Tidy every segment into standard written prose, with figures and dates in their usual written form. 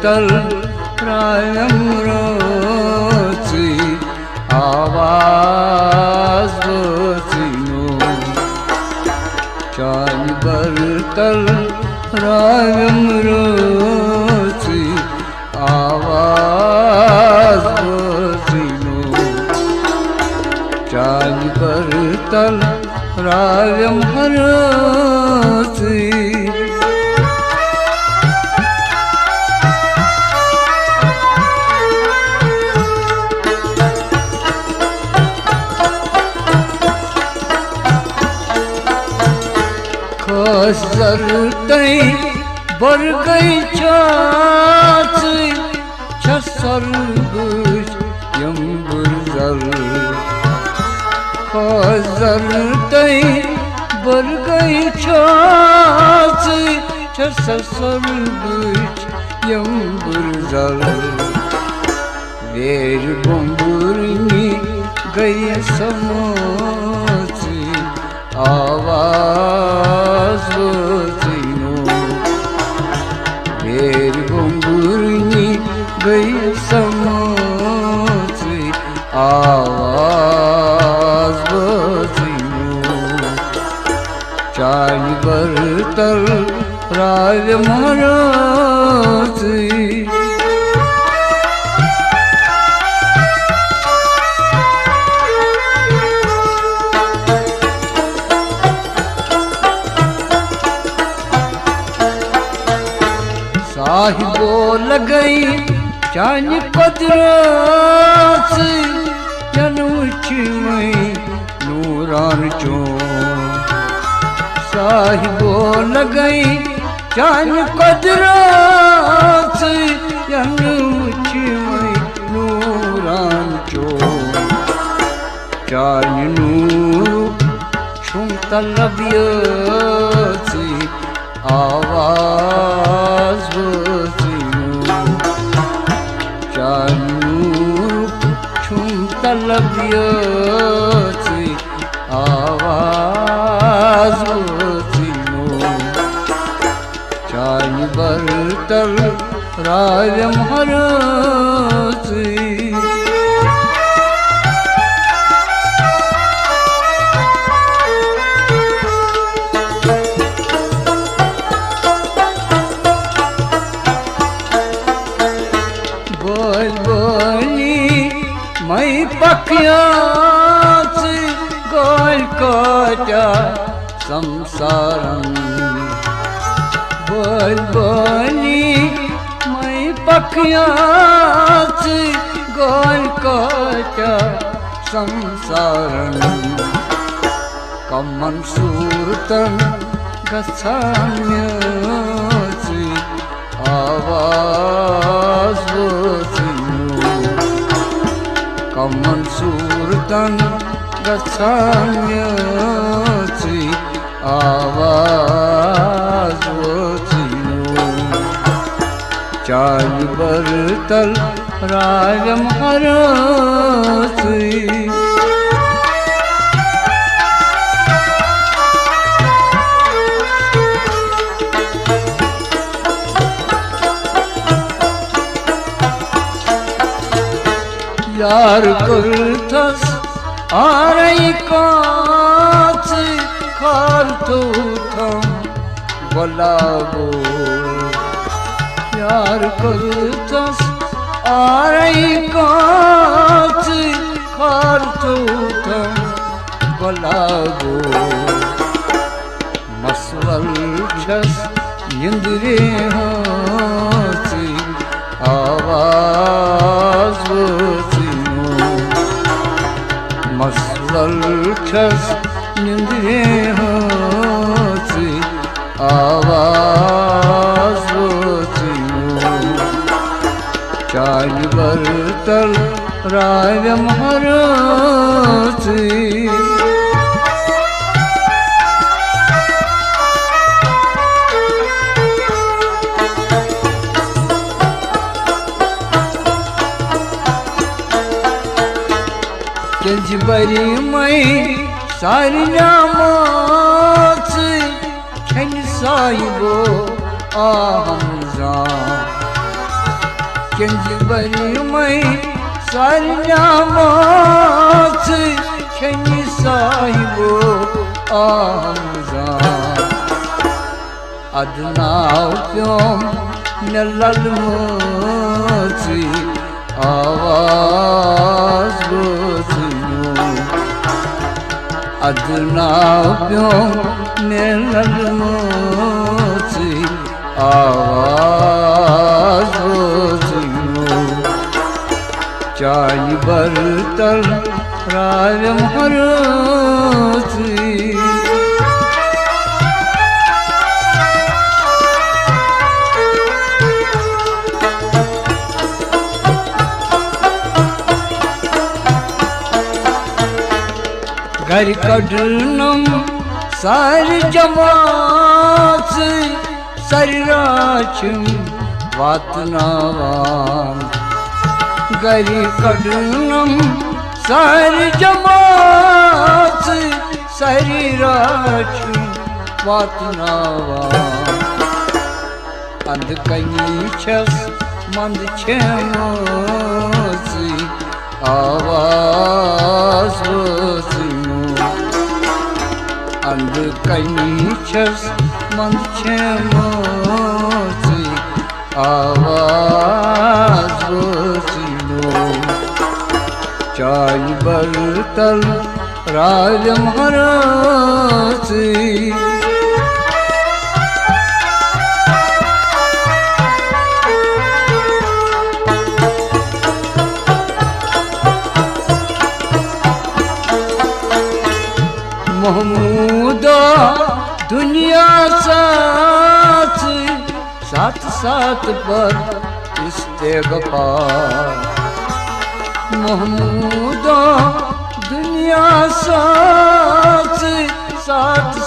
तल रायम रोची आवाज बसिनो चान बरतल रायम रोची आवाज बसिनो चान बरतल रायम रोची खसर तई बर गई चाच छसर गुश यम्बुरजल खसर तई बर गई चाच छसर गुश यम्बुरजल वेर बम्बुरनी गई समोची आवाज बसिनो वेर बम्बुरनी गई समोची आवाज बसिनो चान बरतल राज महाराजी साहिबो लगई चान कदरास जनुची मई नूरान चो साहिबो लगई चान कदरास जनुची मई नूरान चो चान नूर छुम तलबियसी आवाज बसिनो चानूर छुम तलबियसी आवाज बसिनो चान बरतल राज महाराजी मई पखियास गोल कोटा संसारम बोल बोली मई पखियास गोल कोटा संसारम कमन सूरतन गच्छाम्यसि आवाज बसिनो कमन सूरतन गच्छाम्यसि आवाज बसिनो चाल बरतल राजम हरसि यार कुलथस आरई काच खार तो थम बलागो यार कुलथस आरई काच खार तो थम बलागो मसवल छस निंद्रे हासी आवाज मसवल छस निंद्रे हासी आवाज बसिनो चाल बरतल राजम हरसि बरी मई सारिया माच छन साहिबो आहम जा Kenjibari mai saryamat Keni sahibu amzan Adna upyom nelalmati Avaz bozinu Adna upyom nelalmati Avaz bozinu Çay bartal rayam harati Gar kadnam sar cemaat sarraçım vatnavan Gar kadnam sar cemaat sarraçım vatnavan And kanichas mand çemozi avaz vozinu And kanichas mand çemozi avaz vozinu Çay bartal rayam harati Mahmuda dünya साथ साथ पर इस्तेग़फ़ार महमूदा दुनिया साथ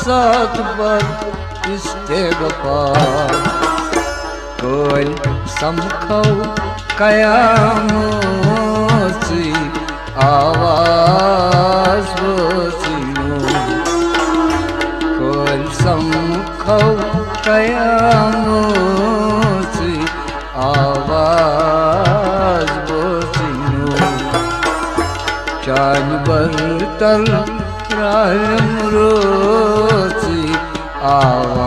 साथ पर इस्तेग़फ़ार कोई समखो कयामती आवाज़ वसीनो कोई समखो कयामती आवाज़ वसीनो चान बरतल रायम रोती आवाज़